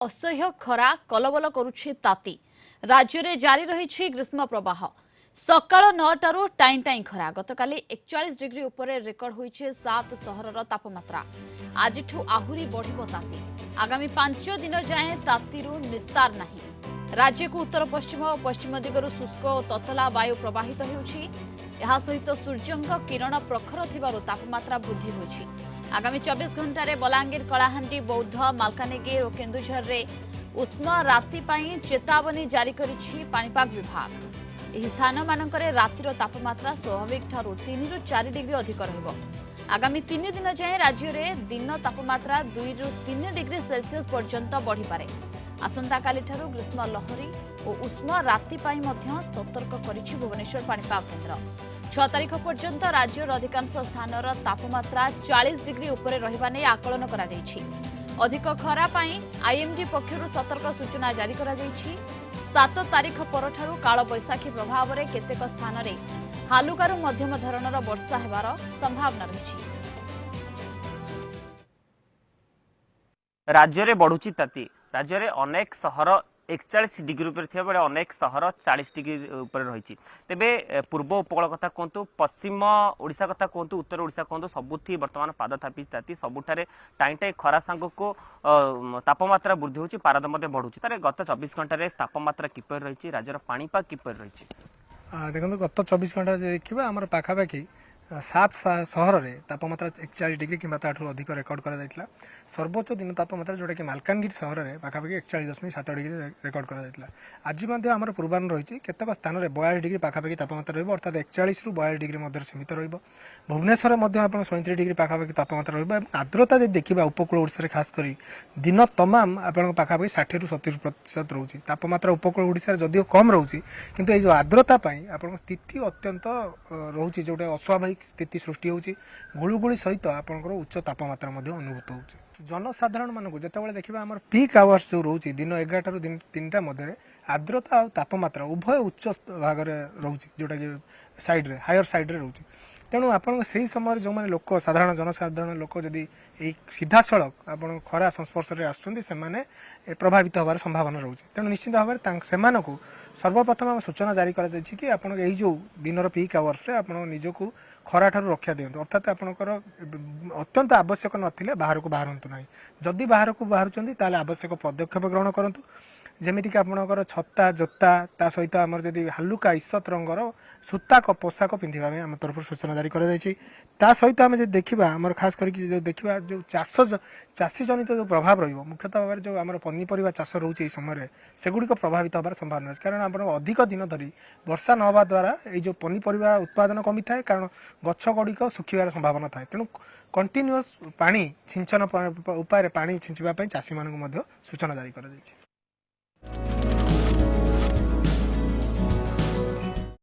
असह्य खरा कलबल करुछि ताती राज्य में जारी रही ग्रीष्म प्रवाह सकाळ 9टारू टाई टाई खरा गतकाली 41 डिग्री उपरे रेकर्ड होइछि 7 सहरर तापमात्रा आज आहुरी बढ़िबो ताती आगामी 5 दिन जाए तातीरू निस्तार नाही राज्य को उत्तर पश्चिम और पश्चिम दिगरू शुष्क और ततला वायु प्रवाहित होउछि ଏହା ସହିତ ସୂର୍ଯ୍ୟଙ୍କ କିରଣ ପ୍ରଖର ଥିବାରୁ ତାପମାତ୍ରା ବୃଦ୍ଧି ହୋଇଛି ଆଗାମୀ 24 ଘଣ୍ଟାରେ ବଲାଙ୍ଗୀର କଳାହାଣ୍ଡି ବୌଦ୍ଧ ମାଲକାନଗିରି ଓ କେନ୍ଦୁଝରରେ ଉଷ୍ମ ରାତି ପାଇଁ ଚେତାବନୀ ଜାରି କରିଛି ପାଣିପାଗ ବିଭାଗ ଏହି ସ୍ଥାନମାନଙ୍କରେ ରାତିର ତାପମାତ୍ରା ସ୍ୱାଭାବିକ ଠାରୁ 3 ରୁ 4 ଡିଗ୍ରୀ ଅଧିକ ରହିବ ଆଗାମୀ 3 ଦିନ ଯାଏଁ ରାଜ୍ୟରେ ଦିନ ତାପମାତ୍ରା 2 ରୁ 3 ଡିଗ୍ରୀ ସେଲସିୟସ୍ ପର୍ଯ୍ୟନ୍ତ ବଢ଼ିପାରେ ଆସନ୍ତାକାଲି ଠାରୁ ଗ୍ରୀଷ୍ମ ଲହରୀ ଓ ଉଷ୍ମ ରାତି ପାଇଁ ମଧ୍ୟ ସତର୍କ କରିଛି ଭୁବନେଶ୍ୱର ପାଣିପାଗ କେନ୍ଦ୍ର 6 ତାରିଖ ପର୍ଯ୍ୟନ୍ତ ରାଜ୍ୟର ଅଧିକାଂଶ ସ୍ଥାନର ତାପମାତ୍ରା 40 ଡିଗ୍ରୀ ଉପରେ ରହିବା ନେଇ ଆକଳନ କରାଯାଇଛି ଅଧିକ ଖରା ପାଇଁ ଆଇଏମଡି ପକ୍ଷରୁ ସତର୍କ ସୂଚନା ଜାରି କରାଯାଇଛି 7 ତାରିଖ ପରଠାରୁ କାଳବୈଶାଖୀ ପ୍ରଭାବରେ କେତେକ ସ୍ଥାନରେ ହାଲୁକାରୁ ମଧ୍ୟମ ଧରଣର ବର୍ଷା ହେବାର ସମ୍ଭାବନା ରହିଛି राज्य में बढ़ुची ताती राज्य में अनेक सहर 41 डिग्री उपर थिया बेले अनेक सहर 40 डिग्री उपर रही तेबे पूर्व उपकूल कथा कहतु पश्चिम ओडिशा कथा कहतु उत्तर ओडिशा कहतु सबुठी वर्तमान पाद थापी ताती सबुठारे टाई टाई खरा सांग को तापमात्रा वृद्धि होची पारद मध्य बढ़ुची तारे गत 24 घंटे तापमात्रा किपर रही राज्यर पाणीपाग किपर रही देखो गत 24 घंटा देखा आम पाखापाखि 7 सहर में तापमात्रा 41 डिग्री कि अधिक रेकर्ड कर सर्वोच्च दिन तापमात्रा जोटा कि मालकानगिरी सहर में पाखापाखि 41.7 डिग्री रेकर्ड कर आज आम पूर्वान रही केतक स्थान में 42 डिग्री पाखापाखि तापमात्रा रही अर्थात 41 रू 42 डिग्री मध्य सीमित भुवनेश्वर में 37 डिग्री पाखापाखि तापमात्रा रही आर्द्रता जब देखा उपकूल ओडिशा खास कर दिन तमाम आप पाखापाखि 60 रू 70% रोचे तापमात्रा उपकूल ओडिशा जदिव कम रोचे किंतु ये आर्द्रता आप स्थिति अत्यंत रोचे जोटा अस्वाभाविक स्थिति सृष्टि होची गुळुगुळी सहित आपनकर उच्च तापमात्रा मध्ये अनुभूत होची जनसाधारण मानक जेतेबेले देखिबा हमर पीक आवर्स जो रोची दिन 11 टा रु दिन 3टा मध्ये आर्द्रता और तापमात्रा उभय उच्च भाग रे रोची जोटा कि साइड रे हायर साइड रे रोची तेणु आपण से समय जो माने लोक साधारण जनसाधारण लोक जदि सीधा सड़क आप खरा संस्पर्श में आसुँच प्रभावित होवार संभावना रोचे तेणु निश्चित भाव में को सर्वप्रथम आम सूचना जारी कर कि आपण जो दिन पीक आवर्स आप निजक खरा ठारू रक्षा दिंतु अर्थात आपंकर अत्यंत आवश्यक नथिले बाहर को बाहरतु ना जदि बाहर को बाहर आवश्यक पदक्षेप ग्रहण करूँ जमीक आपणकर छता जोता ता सहित आम जदि हालुका ईसत रंगर सूता पोशाक पिंधा आम तरफ सूचना जारी कर सहित आम देखा आम खास करके देखा जो चाषी जनित जो प्रभाव रुख्यतः भाव में जो आम पनीपरिया चाष रोचे समय सेगुड़िक प्रभावित होवार संभावना अच्छे कारण आप अधिक दिन धरी वर्षा न हवा द्वारा ये पनीपरिया उत्पादन कमी थाए कारण गछ गुड़िक सुखार संभावना थाए तेणु कंटिन्यूअस पानी सिंचन उपाय पानी छिंचा चाषी मान सूचना जारी कर